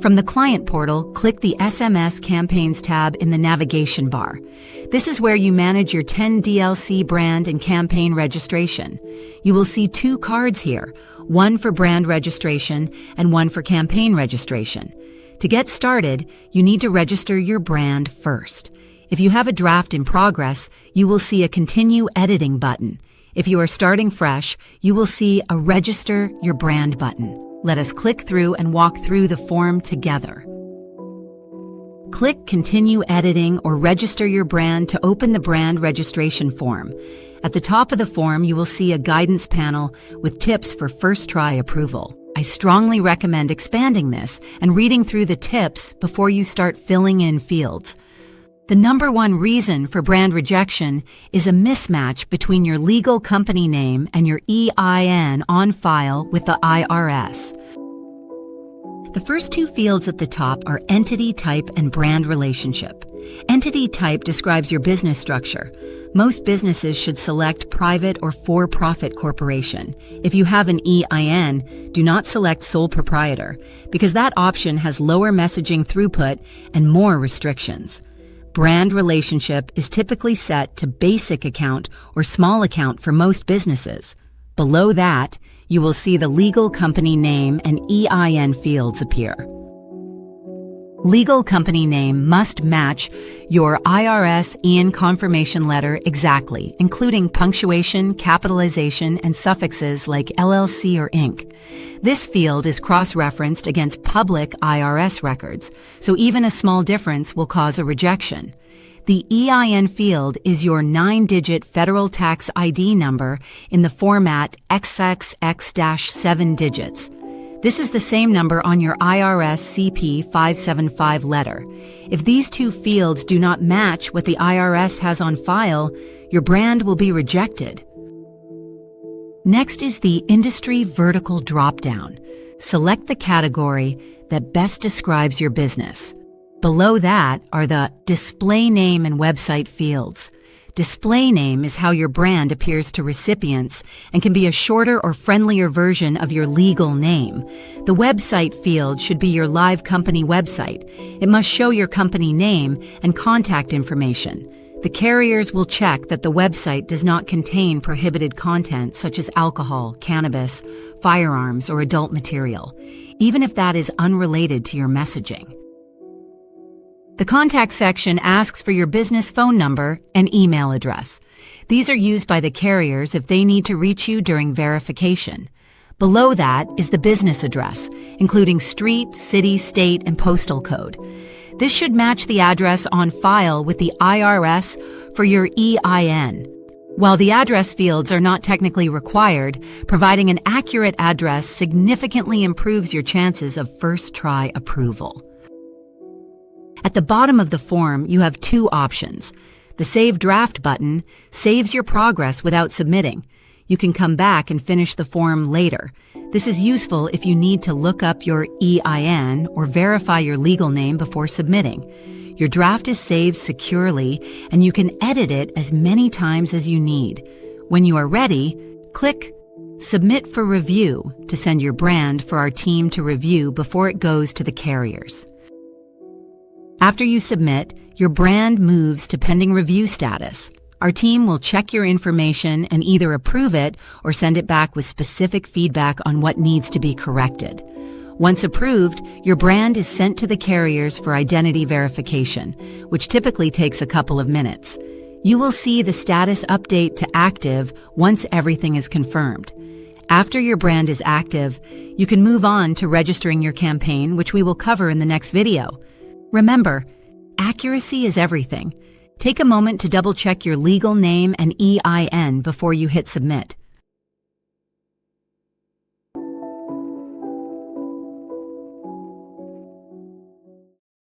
From the Client portal, click the SMS Campaigns tab in the navigation bar. This is where you manage your 10 DLC brand and campaign registration. You will see two cards here, one for brand registration and one for campaign registration. To get started, you need to register your brand first. If you have a draft in progress, you will see a Continue Editing button. If you are starting fresh, you will see a Register Your Brand button. Let us click through and walk through the form together. Click Continue Editing or Register Your Brand to open the brand registration form. At the top of the form, you will see a guidance panel with tips for first try approval. I strongly recommend expanding this and reading through the tips before you start filling in fields. The number one reason for brand rejection is a mismatch between your legal company name and your EIN on file with the IRS. The first two fields at the top are entity type and brand relationship. Entity type describes your business structure. Most businesses should select private or for-profit corporation. If you have an EIN, do not select sole proprietor, because that option has lower messaging throughput and more restrictions. Brand relationship is typically set to basic account or small account for most businesses. Below that, you will see the legal company name and EIN fields appear. Legal company name must match your IRS EIN confirmation letter exactly, including punctuation, capitalization, and suffixes like LLC or Inc. This field is cross-referenced against public IRS records, so even a small difference will cause a rejection. The EIN field is your 9-digit federal tax ID number in the format XXX-7 digits. This is the same number on your IRS CP 575 letter. If these two fields do not match what the IRS has on file, your brand will be rejected. Next is the Industry Vertical dropdown. Select the category that best describes your business. Below that are the Display Name and Website fields. Display name is how your brand appears to recipients and can be a shorter or friendlier version of your legal name. The website field should be your live company website. It must show your company name and contact information. The carriers will check that the website does not contain prohibited content such as alcohol, cannabis, firearms, or adult material, even if that is unrelated to your messaging. The contact section asks for your business phone number and email address. These are used by the carriers if they need to reach you during verification. Below that is the business address, including street, city, state, and postal code. This should match the address on file with the IRS for your EIN. While the address fields are not technically required, providing an accurate address significantly improves your chances of first-try approval. At the bottom of the form, you have two options. The Save Draft button saves your progress without submitting. You can come back and finish the form later. This is useful if you need to look up your EIN or verify your legal name before submitting. Your draft is saved securely, and you can edit it as many times as you need. When you are ready, click Submit for Review to send your brand for our team to review before it goes to the carriers. After you submit, your brand moves to pending review status. Our team will check your information and either approve it or send it back with specific feedback on what needs to be corrected. Once approved, your brand is sent to the carriers for identity verification, which typically takes a couple of minutes. You will see the status update to active once everything is confirmed. After your brand is active, you can move on to registering your campaign, which we will cover in the next video. Remember, accuracy is everything. Take a moment to double-check your legal name and EIN before you hit submit.